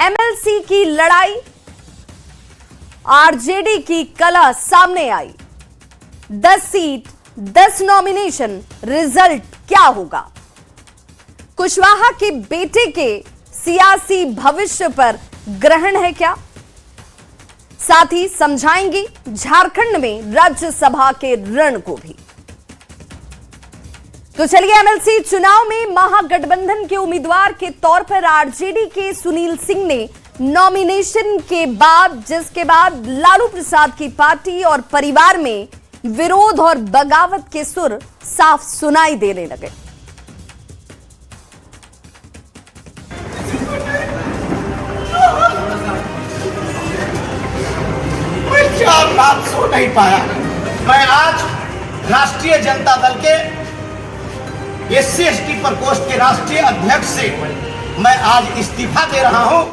MLC की लड़ाई, RJD की कला सामने आई। 10 सीट 10 नॉमिनेशन, रिजल्ट क्या होगा? कुशवाहा के बेटे के सियासी भविष्य पर ग्रहण है क्या? साथ ही समझाएंगी झारखंड में राज्यसभा के रण को भी। तो चलिए, एमएलसी चुनाव में महागठबंधन के उम्मीदवार के तौर पर आरजेडी के सुनील सिंह ने नॉमिनेशन के बाद, जिसके बाद लालू प्रसाद की पार्टी और परिवार में विरोध और बगावत के सुर साफ सुनाई देने लगे। मैं रात सो नहीं पाया। मैं आज राष्ट्रीय जनता दल के SC/ST प्रकोष्ठ के राष्ट्रीय अध्यक्ष से मैं आज इस्तीफा दे रहा हूं।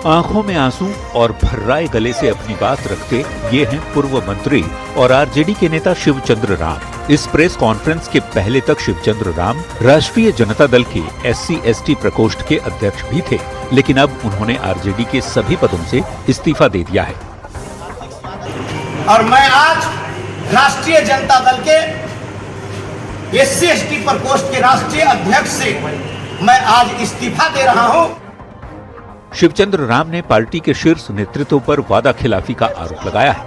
आंखों में आंसू और भर्राए गले से अपनी बात रखते ये हैं पूर्व मंत्री और आरजेडी के नेता शिवचंद्र राम। इस प्रेस कॉन्फ्रेंस के पहले तक शिवचंद्र राम राष्ट्रीय जनता दल के SC/ST प्रकोष्ठ के अध्यक्ष भी थे, लेकिन अब उन्होंने आरजेडी के सभी पदों से इस्तीफा दे दिया है। और मैं आज राष्ट्रीय जनता दल के SC/ST प्रकोष्ठ के राष्ट्रीय अध्यक्ष से मैं आज इस्तीफा दे रहा हूं। शिवचंद्र राम ने पार्टी के शीर्ष नेतृत्व पर वादा खिलाफी का आरोप लगाया है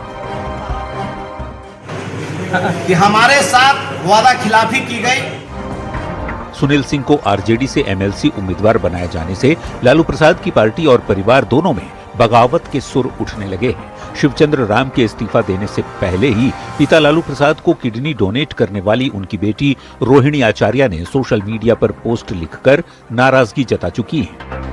कि हमारे साथ वादा खिलाफी की गई। सुनील सिंह को आरजेडी से एमएलसी उम्मीदवार बनाए जाने से लालू प्रसाद की पार्टी और परिवार दोनों में बगावत के सुर उठने लगे हैं। शिवचंद्र राम के इस्तीफा देने से पहले ही पिता लालू प्रसाद को किडनी डोनेट करने वाली उनकी बेटी रोहिणी आचार्य ने सोशल मीडिया पर पोस्ट लिखकर नाराजगी जता चुकी है।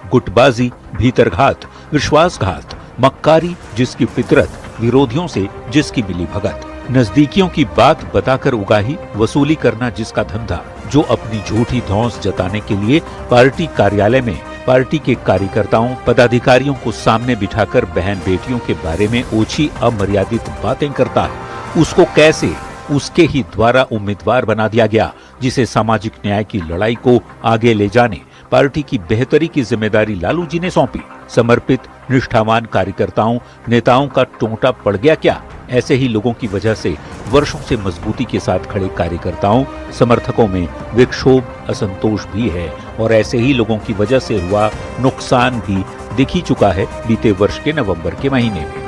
गुटबाजी, भीतरघात, विश्वासघात, मक्कारी जिसकी फितरत, विरोधियों से जिसकी मिली भगत, नजदीकियों की बात बताकर उगाही, वसूली करना जिसका धंधा, जो अपनी झूठी धौंस जताने के लिए पार्टी कार्यालय में पार्टी के कार्यकर्ताओं, पदाधिकारियों को सामने बिठाकर बहन बेटियों के बारे में ओछी अमर्यादित बातें करता है, उसको कैसे उसके ही द्वारा उम्मीदवार बना दिया गया, जिसे सामाजिक न्याय की लड़ाई को आगे ले जाने पार्टी की बेहतरी की जिम्मेदारी लालू जी ने सौंपी। समर्पित, निष्ठावान कार्यकर्ताओं, नेताओं का टोंटा पड़ गया क्या? ऐसे ही लोगों की वजह से वर्षों से मजबूती के साथ खड़े कार्यकर्ताओं, समर्थकों में विक्षोभ, असंतोष भी है और ऐसे ही लोगों की वजह से हुआ नुकसान भी दिख ही चुका है बीते वर्ष के नवंबर के महीने में।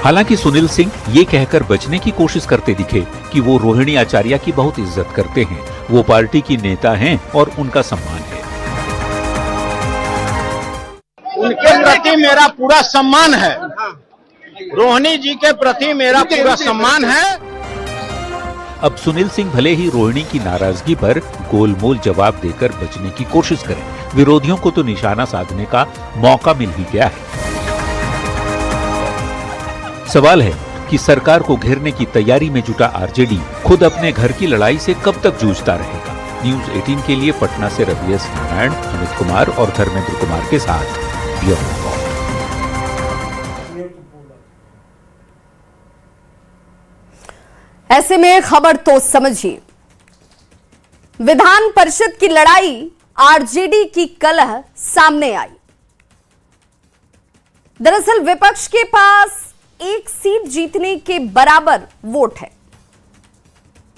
हालांकि सुनील सिंह ये कहकर बचने की कोशिश करते दिखे कि वो रोहिणी आचार्य की बहुत इज्जत करते हैं, वो पार्टी की नेता हैं और उनका सम्मान है। उनके प्रति मेरा पूरा सम्मान है, रोहिणी जी के प्रति मेरा पूरा सम्मान है। अब सुनील सिंह भले ही रोहिणी की नाराजगी पर गोलमोल जवाब देकर बचने की कोशिश करें, विरोधियों को तो निशाना साधने का मौका मिल ही गया है। सवाल है कि सरकार को घेरने की तैयारी में जुटा आरजेडी खुद अपने घर की लड़ाई से कब तक जूझता रहेगा। न्यूज़ 18 के लिए पटना से रवि एस नारायण, अमित कुमार और धर्मेंद्र कुमार के साथ ब्यूरो रिपोर्ट। ऐसे में खबर तो समझिए, विधान परिषद की लड़ाई, आरजेडी की कलह सामने आई। दरअसल विपक्ष के पास एक सीट जीतने के बराबर वोट है।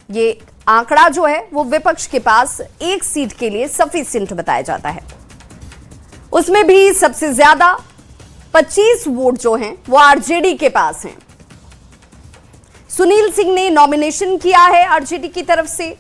ये आंकड़ा जो है वो विपक्ष के पास एक सीट के लिए सफिशिएंट बताया जाता है। उसमें भी सबसे ज्यादा 25 वोट जो हैं वो आरजेडी के पास हैं। सुनील सिंह ने नॉमिनेशन किया है आरजेडी की तरफ से,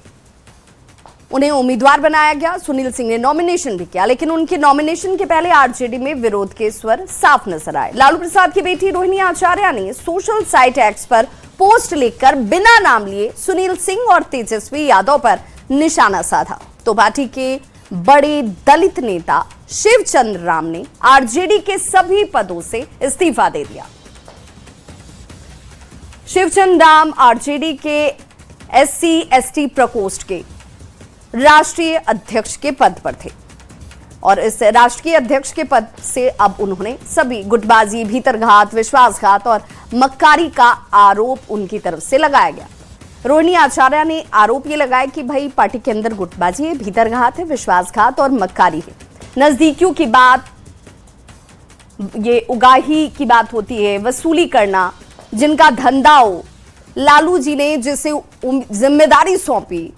उन्हें उम्मीदवार बनाया गया। सुनील सिंह ने नॉमिनेशन भी किया, लेकिन उनके नॉमिनेशन के पहले आरजेडी में विरोध के स्वर साफ नजर आए। लालू प्रसाद की बेटी रोहिणी आचार्य ने सोशल साइट एक्स पर पोस्ट लिखकर बिना नाम लिए सुनील सिंह और तेजस्वी यादव पर निशाना साधा, तो पार्टी के बड़े दलित नेता शिवचंद्र राम ने आरजेडी के सभी पदों से इस्तीफा दे दिया। शिवचंद्र राम आरजेडी के SC/ST प्रकोष्ठ के राष्ट्रीय अध्यक्ष के पद पर थे और इस राष्ट्रीय अध्यक्ष के पद से अब उन्होंने सभी गुटबाजी, भीतरघात, विश्वासघात और मक्कारी का आरोप उनकी तरफ से लगाया गया। रोहिणी आचार्य ने आरोप ये लगाया कि भाई पार्टी के अंदर गुटबाजी है, भीतरघात है, विश्वासघात और मक्कारी है। नजदीकियों की बात, ये उगाही की बात होती है, वसूली करना, जिनका धंधा हो। लालू जी ने जिसे जिम्मेदारी सौंपी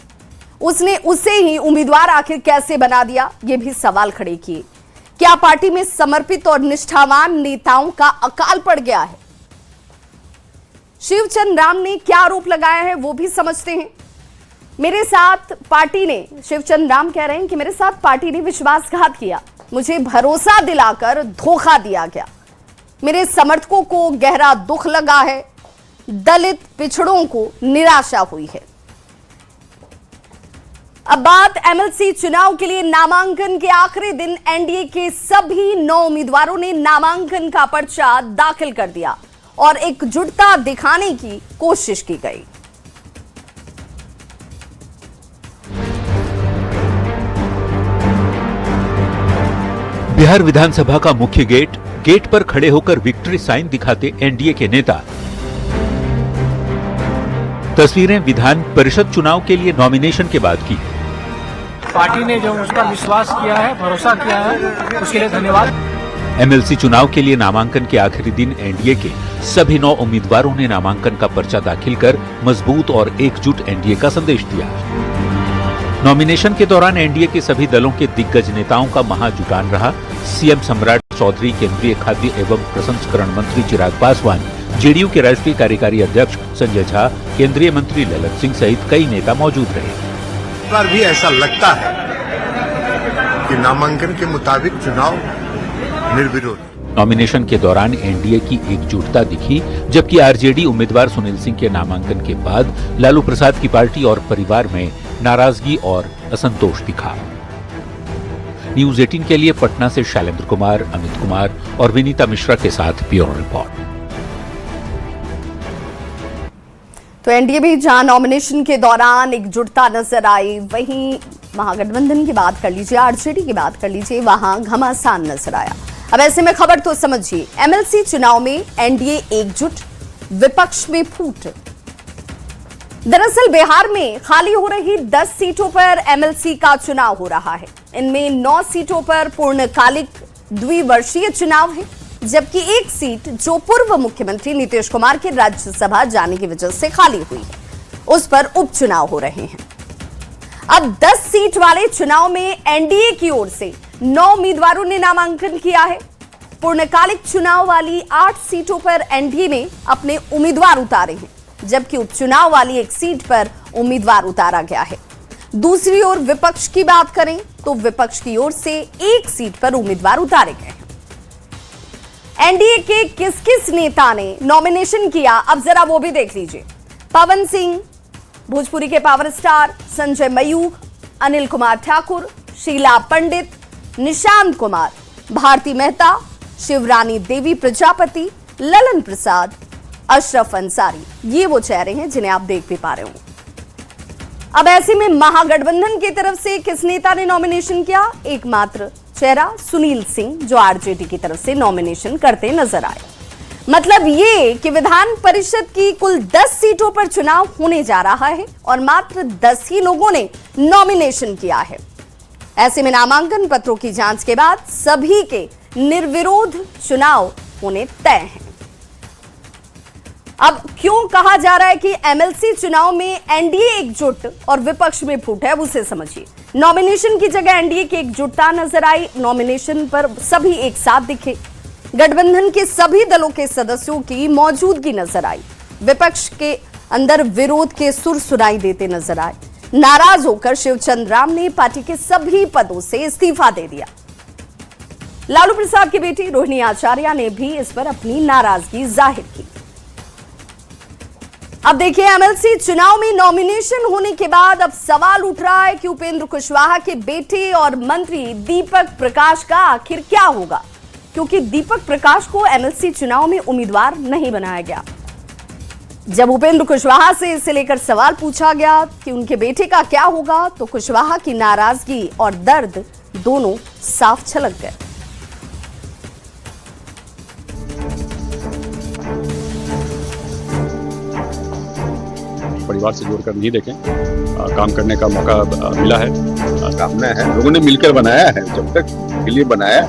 उसने उसे ही उम्मीदवार आखिर कैसे बना दिया, ये भी सवाल खड़े किए। क्या पार्टी में समर्पित और निष्ठावान नेताओं का अकाल पड़ गया है? शिवचंद्र राम ने क्या आरोप लगाया है वो भी समझते हैं। मेरे साथ पार्टी ने, शिवचंद्र राम कह रहे हैं कि मेरे साथ पार्टी ने विश्वासघात किया, मुझे भरोसा दिलाकर धोखा दिया गया, मेरे समर्थकों को गहरा दुख लगा है, दलित पिछड़ों को निराशा हुई है। अब बात एमएलसी चुनाव के लिए नामांकन के आखिरी दिन एनडीए के सभी 9 उम्मीदवारों ने नामांकन का पर्चा दाखिल कर दिया और एकजुटता दिखाने की कोशिश की गई। बिहार विधानसभा का मुख्य गेट पर खड़े होकर विक्ट्री साइन दिखाते एनडीए के नेता। तस्वीरें विधान परिषद चुनाव के लिए नॉमिनेशन के बाद की। पार्टी ने जो उसका विश्वास किया है, भरोसा किया है, उसके लिए धन्यवाद। एमएलसी चुनाव के लिए नामांकन के आखिरी दिन एनडीए के सभी 9 उम्मीदवारों ने नामांकन का पर्चा दाखिल कर मजबूत और एकजुट एनडीए का संदेश दिया। नॉमिनेशन के दौरान एनडीए के सभी दलों के दिग्गज नेताओं का महाजुटान रहा। सीएम सम्राट चौधरी, केंद्रीय खाद्य एवं प्रसंस्करण मंत्री चिराग पासवान, जेडीयू के राष्ट्रीय कार्यकारी अध्यक्ष संजय झा, केंद्रीय मंत्री ललन सिंह सहित कई नेता मौजूद रहे। इस बार भी ऐसा लगता है कि नामांकन के मुताबिक चुनाव निर्विरोध। नॉमिनेशन के दौरान एनडीए की एकजुटता दिखी, जबकि आरजेडी उम्मीदवार सुनील सिंह के नामांकन के बाद लालू प्रसाद की पार्टी और परिवार में नाराजगी और असंतोष दिखा। न्यूज 18 के लिए पटना से शैलेंद्र कुमार, अमित कुमार और विनीता मिश्रा के साथ ब्यूरो रिपोर्ट। तो एनडीए भी जहां नॉमिनेशन के दौरान एकजुटता नजर आई, वहीं महागठबंधन की बात कर लीजिए, आरजेडी की बात कर लीजिए, वहां घमासान नजर आया। अब ऐसे में खबर तो समझिए, एमएलसी चुनाव में एनडीए एकजुट, विपक्ष में फूट। दरअसल बिहार में खाली हो रही 10 सीटों पर एमएलसी का चुनाव हो रहा है। इनमें 9 सीटों पर पूर्णकालिक द्विवर्षीय चुनाव है, जबकि एक सीट जो पूर्व मुख्यमंत्री नीतीश कुमार के राज्यसभा जाने की वजह से खाली हुई है, उस पर उपचुनाव हो रहे हैं। अब 10 सीट वाले चुनाव में एनडीए की ओर से 9 उम्मीदवारों ने नामांकन किया है। पूर्णकालिक चुनाव वाली 8 सीटों पर एनडीए ने अपने उम्मीदवार उतारे हैं, जबकि उपचुनाव वाली एक सीट पर उम्मीदवार उतारा गया है। दूसरी ओर विपक्ष की बात करें तो विपक्ष की ओर से एक सीट पर उम्मीदवार उतारे गए हैं। एनडीए के किस किस नेता ने नॉमिनेशन किया, अब जरा वो भी देख लीजिए। पवन सिंह, भोजपुरी के पावर स्टार संजय मयूख, अनिल कुमार ठाकुर, शीला पंडित, निशांत कुमार, भारती मेहता, शिवरानी देवी प्रजापति, ललन प्रसाद, अशरफ अंसारी, ये वो चेहरे हैं जिन्हें आप देख भी पा रहे हो। अब ऐसे में महागठबंधन की तरफ से किस नेता ने नॉमिनेशन किया? एकमात्र चेहरा सुनील सिंह, जो आरजेडी की तरफ से नॉमिनेशन करते नजर आए। मतलब ये कि विधान परिषद की कुल 10 सीटों पर चुनाव होने जा रहा है और मात्र 10 ही लोगों ने नॉमिनेशन किया है। ऐसे में नामांकन पत्रों की जांच के बाद सभी के निर्विरोध चुनाव होने तय हैं। अब क्यों कहा जा रहा है कि एमएलसी चुनाव में एनडीए एकजुट और विपक्ष में फूट है, उसे समझिए। नॉमिनेशन की जगह एनडीए की एकजुटता नजर आई, नॉमिनेशन पर सभी एक साथ दिखे। गठबंधन के सभी दलों के सदस्यों की मौजूदगी नजर आई। विपक्ष के अंदर विरोध के सुर सुनाई देते नजर आए। नाराज होकर शिवचंद्र राम ने पार्टी के सभी पदों से इस्तीफा दे दिया। लालू प्रसाद की बेटी रोहिणी आचार्य ने भी इस पर अपनी नाराजगी जाहिर की। अब देखिए, एमएलसी चुनाव में नॉमिनेशन होने के बाद अब सवाल उठ रहा है कि उपेंद्र कुशवाहा के बेटे और मंत्री दीपक प्रकाश का आखिर क्या होगा, क्योंकि दीपक प्रकाश को एमएलसी चुनाव में उम्मीदवार नहीं बनाया गया। जब उपेंद्र कुशवाहा से इसे लेकर सवाल पूछा गया कि उनके बेटे का क्या होगा, तो कुशवाहा की नाराजगी और दर्द दोनों साफ झलक गए। परिवार से जोड़कर नहीं देखें। काम करने का मौका मिला है, सामने है, लोगों ने मिलकर बनाया है, जब तक के लिए बनाया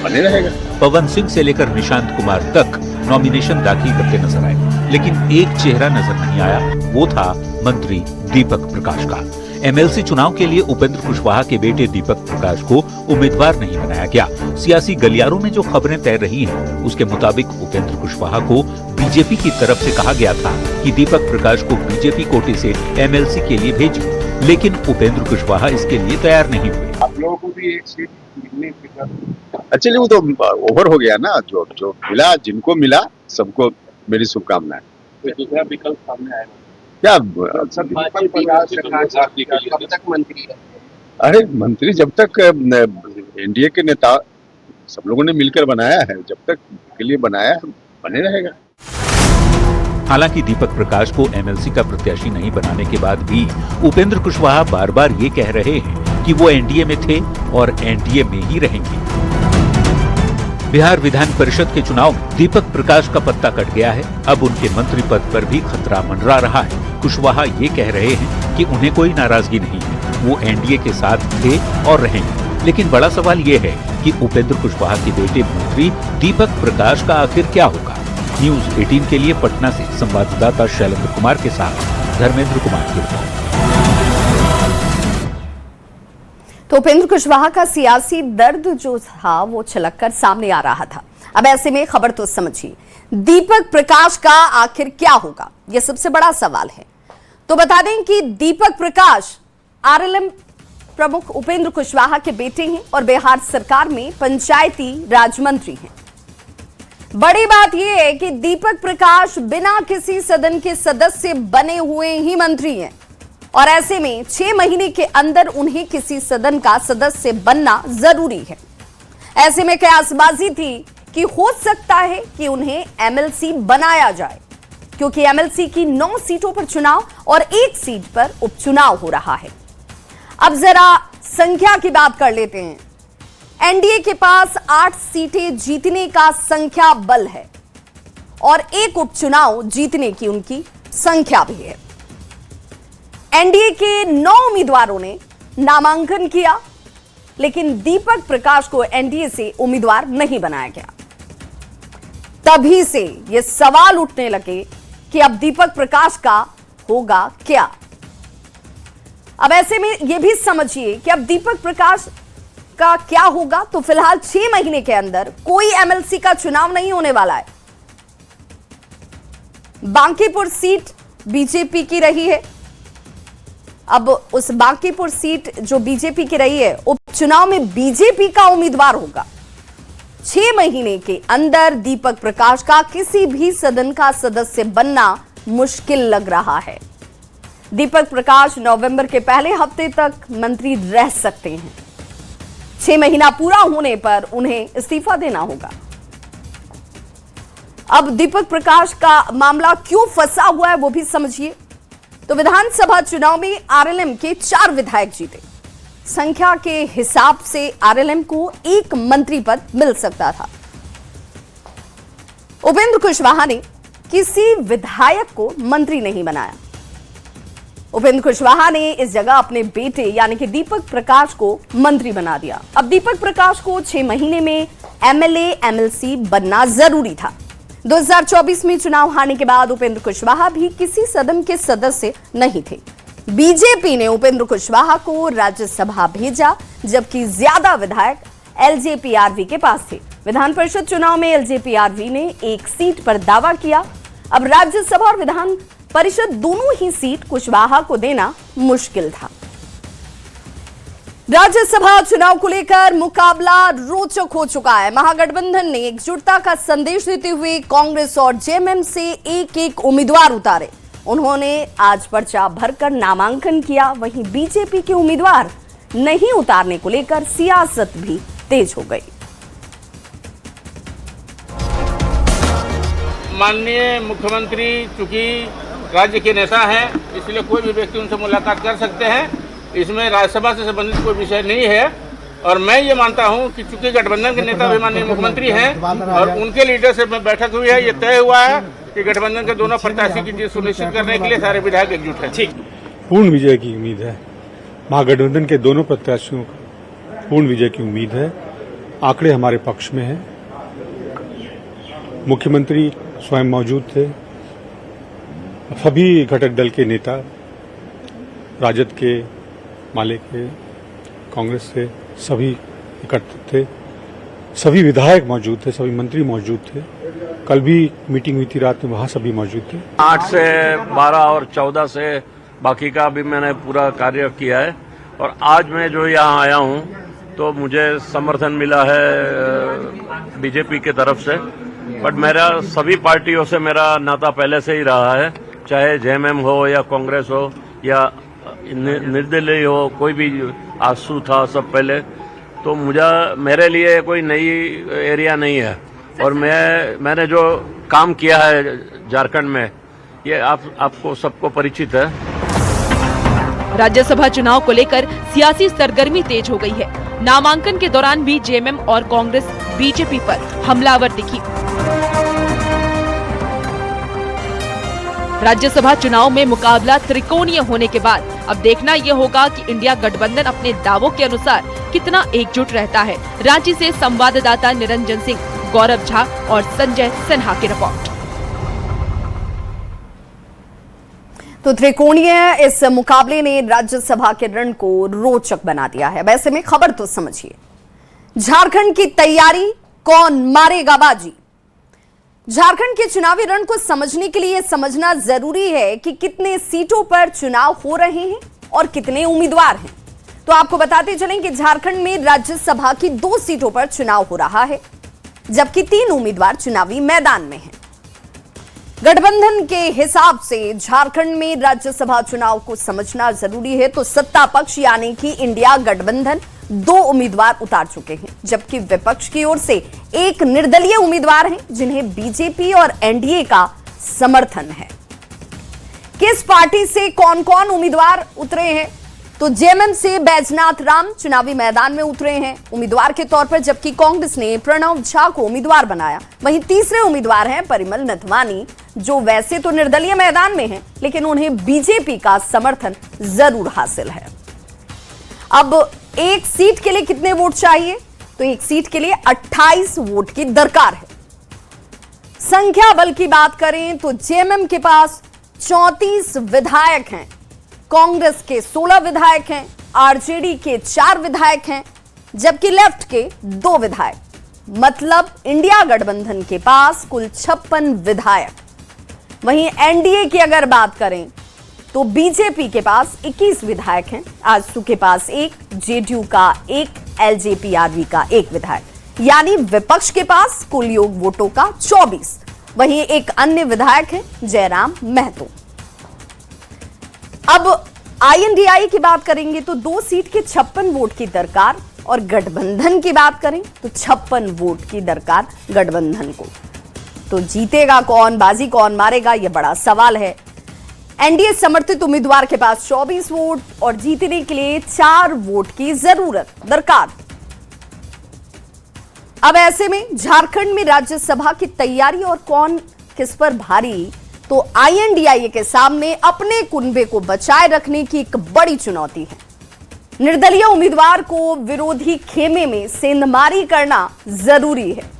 बने रहेगा। पवन सिंह से लेकर निशांत कुमार तक नॉमिनेशन दाखिल करते नजर आए, लेकिन एक चेहरा नजर नहीं आया, वो था मंत्री दीपक प्रकाश का। एमएलसी चुनाव के लिए उपेंद्र कुशवाहा के बेटे दीपक प्रकाश को उम्मीदवार नहीं बनाया गया। सियासी गलियारों में जो खबरें तैर रही हैं, उसके मुताबिक उपेंद्र कुशवाहा को बीजेपी की तरफ से कहा गया था कि दीपक प्रकाश को बीजेपी कोटे से एमएलसी के लिए भेजें, लेकिन उपेंद्र कुशवाहा इसके लिए तैयार नहीं हुए। आप लोगों को भी एक सीट मिलने एक्चुअली वो तो ओवर हो गया ना, जो मिला, जिनको मिला सबको मेरी शुभकामनाएं। दूसरा विकल्प सामने आया क्या मंत्री है। अरे मंत्री जब तक एनडीए के नेता सब लोगों ने मिलकर बनाया है, जब तक के लिए बनाया बने रहेगा। हालांकि दीपक प्रकाश को एमएलसी का प्रत्याशी नहीं बनाने के बाद भी उपेंद्र कुशवाहा बार बार ये कह रहे हैं कि वो एनडीए में थे और एनडीए में ही रहेंगे। बिहार विधान परिषद के चुनाव में दीपक प्रकाश का पत्ता कट गया है। अब उनके मंत्री पद पर भी खतरा मंडरा रहा है। कुशवाहा ये कह रहे हैं कि उन्हें कोई नाराजगी नहीं है, वो एनडीए के साथ थे और रहेंगे। लेकिन बड़ा सवाल ये है कि उपेंद्र कुशवाहा के बेटे मंत्री दीपक प्रकाश का आखिर क्या होगा। न्यूज 18 के लिए पटना से संवाददाता शैलेंद्र कुमार के साथ धर्मेंद्र कुमार की रिपोर्ट। तो उपेंद्र कुशवाहा का सियासी दर्द जो था वो छलककर सामने आ रहा था। अब ऐसे में खबर तो समझिए, दीपक प्रकाश का आखिर क्या होगा, यह सबसे बड़ा सवाल है। तो बता दें कि दीपक प्रकाश आरएलएम प्रमुख उपेंद्र कुशवाहा के बेटे हैं और बिहार सरकार में पंचायती राज मंत्री हैं। बड़ी बात यह है कि दीपक प्रकाश बिना किसी सदन के सदस्य बने हुए ही मंत्री हैं और ऐसे में 6 महीने के अंदर उन्हें किसी सदन का सदस्य बनना जरूरी है। ऐसे में कयासबाजी थी कि हो सकता है कि उन्हें एमएलसी बनाया जाए, क्योंकि एमएलसी की 9 सीटों पर चुनाव और 1 सीट पर उपचुनाव हो रहा है। अब जरा संख्या की बात कर लेते हैं। एनडीए के पास 8 सीटें जीतने का संख्या बल है और 1 उपचुनाव जीतने की उनकी संख्या भी है। एनडीए के 9 उम्मीदवारों ने नामांकन किया, लेकिन दीपक प्रकाश को एनडीए से उम्मीदवार नहीं बनाया गया। तभी से यह सवाल उठने लगे कि अब दीपक प्रकाश का होगा क्या। अब ऐसे में यह भी समझिए कि अब दीपक प्रकाश का क्या होगा। तो फिलहाल 6 महीने के अंदर कोई एमएलसी का चुनाव नहीं होने वाला है। बांकीपुर सीट बीजेपी की रही है। अब उस बांकीपुर सीट जो बीजेपी की रही है, उपचुनाव में बीजेपी का उम्मीदवार होगा। 6 महीने के अंदर दीपक प्रकाश का किसी भी सदन का सदस्य बनना मुश्किल लग रहा है। दीपक प्रकाश नवंबर के पहले हफ्ते तक मंत्री रह सकते हैं। 6 महीना पूरा होने पर उन्हें इस्तीफा देना होगा। अब दीपक प्रकाश का मामला क्यों फंसा हुआ है वो भी समझिए। तो विधानसभा चुनाव में आरएलएम के 4 विधायक जीते। संख्या के हिसाब से आरएलएम को 1 मंत्री पद मिल सकता था। उपेंद्र कुशवाहा ने किसी विधायक को मंत्री नहीं बनाया। उपेंद्र कुशवाहा ने इस जगह अपने बेटे यानी कि दीपक प्रकाश को मंत्री बना दिया। अब दीपक प्रकाश को 6 महीने में एमएलए एमएलसी बनना जरूरी था। 2024 में चुनाव हारने के बाद उपेंद्र कुशवाहा भी किसी सदन के सदस्य नहीं थे। बीजेपी ने उपेंद्र कुशवाहा को राज्यसभा भेजा, जबकि ज्यादा विधायक एलजेपीआरवी के पास थे। विधान परिषद चुनाव में एलजेपीआरवी ने 1 सीट पर दावा किया। अब राज्यसभा और विधान परिषद दोनों ही सीट कुशवाहा को देना मुश्किल था। राज्यसभा चुनाव को लेकर मुकाबला रोचक हो चुका है। महागठबंधन ने एकजुटता का संदेश देते हुए कांग्रेस और जेएमएम से एक उम्मीदवार उतारे। उन्होंने आज पर्चा भरकर नामांकन किया। वहीं बीजेपी के उम्मीदवार नहीं उतारने को लेकर सियासत भी तेज हो गई। माननीय मुख्यमंत्री चूंकि राज्य के नेता हैं, इसलिए कोई भी व्यक्ति उनसे मुलाकात कर सकते हैं। इसमें राज्यसभा से संबंधित कोई विषय नहीं है। और मैं ये मानता हूं कि चूंकि गठबंधन के नेता भी माननीय मुख्यमंत्री हैं और उनके लीडरशिप में बैठक हुई है, ये तय हुआ है कि गठबंधन के दोनों प्रत्याशी की जीत सुनिश्चित करने के लिए सारे विधायक एकजुट हैं। पूर्ण विजय की उम्मीद है। महागठबंधन के दोनों प्रत्याशियों को पूर्ण विजय की उम्मीद है। आंकड़े हमारे पक्ष में हैं। मुख्यमंत्री स्वयं मौजूद थे। सभी घटक दल के नेता, राजद के, माले के, कांग्रेस से सभी एकत्रित थे। सभी विधायक मौजूद थे, सभी मंत्री मौजूद थे। कल भी मीटिंग हुई थी रात में, वहां सभी मौजूद थे। 8 से 12 और 14 से बाकी का भी मैंने पूरा कार्य किया है और आज मैं जो यहाँ आया हूँ तो मुझे समर्थन मिला है बीजेपी के तरफ से। बट मेरा सभी पार्टियों से मेरा नाता पहले से ही रहा है, चाहे जेएमएम हो या कांग्रेस हो या निर्दलीय हो, कोई भी आंसू था सब पहले। तो मेरे लिए कोई नई एरिया नहीं है और मैंने जो काम किया है झारखंड में ये आपको सबको परिचित है। राज्यसभा चुनाव को लेकर सियासी सरगर्मी तेज हो गई है। नामांकन के दौरान भी जेएमएम और कांग्रेस बीजेपी पर हमलावर दिखी। राज्यसभा चुनाव में मुकाबला त्रिकोणीय होने के बाद अब देखना ये होगा कि इंडिया गठबंधन अपने दावों के अनुसार कितना एकजुट रहता है। रांची से संवाददाता निरंजन सिंह, गौरव झा और संजय सिन्हा की रिपोर्ट। तो त्रिकोणीय इस मुकाबले ने राज्यसभा के रण को रोचक बना दिया है। वैसे में खबर तो समझिए, झारखंड की तैयारी, कौन मारेगा बाजी। झारखंड के चुनावी रण को समझने के लिए समझना जरूरी है कि कितने सीटों पर चुनाव हो रहे हैं और कितने उम्मीदवार हैं। तो आपको बताते चलें कि झारखंड में राज्यसभा की 2 सीटों पर चुनाव हो रहा है, जबकि 3 उम्मीदवार चुनावी मैदान में हैं। गठबंधन के हिसाब से झारखंड में राज्यसभा चुनाव को समझना जरूरी है। तो सत्ता पक्ष यानी कि इंडिया गठबंधन 2 उम्मीदवार उतार चुके हैं, जबकि विपक्ष की ओर से 1 निर्दलीय उम्मीदवार हैं जिन्हें बीजेपी और एनडीए का समर्थन है। किस पार्टी से कौन कौन उम्मीदवार उतरे हैं? तो जेएमएम से बैजनाथ राम चुनावी मैदान में उतरे हैं उम्मीदवार के तौर पर, जबकि कांग्रेस ने प्रणव झा को उम्मीदवार बनाया। वहीं तीसरे उम्मीदवार हैं परिमल नथवानी, जो वैसे तो निर्दलीय मैदान में हैं, लेकिन उन्हें बीजेपी का समर्थन जरूर हासिल है। अब एक सीट के लिए कितने वोट चाहिए? तो एक सीट के लिए 28 वोट की दरकार है। संख्या बल की बात करें तो जेएमएम के पास 34 विधायक हैं, कांग्रेस के 16 विधायक हैं, आरजेडी के 4 विधायक हैं, जबकि लेफ्ट के 2 विधायक। मतलब इंडिया गठबंधन के पास कुल 56 विधायक। वहीं एनडीए की अगर बात करें तो बीजेपी के पास 21 विधायक हैं, आजसू के पास 1, जेडीयू का 1, एलजेपीआरवी का 1 विधायक, यानी विपक्ष के पास कुल योग वोटों का 24। वहीं एक अन्य विधायक हैं जयराम महतो। अब आईएनडीआई की बात करेंगे तो 2 सीट के 56 वोट की दरकार, और गठबंधन की बात करें तो 56 वोट की दरकार गठबंधन को। तो जीतेगा कौन, बाजी कौन मारेगा, यह बड़ा सवाल है। एनडीए समर्थित उम्मीदवार के पास 24 वोट और जीतने के लिए 4 वोट की जरूरत दरकार। अब ऐसे में झारखंड में राज्यसभा की तैयारी और कौन किस पर भारी, तो आईएनडीआई के सामने अपने कुनबे को बचाए रखने की एक बड़ी चुनौती है। निर्दलीय उम्मीदवार को विरोधी खेमे में सेंधमारी करना जरूरी है।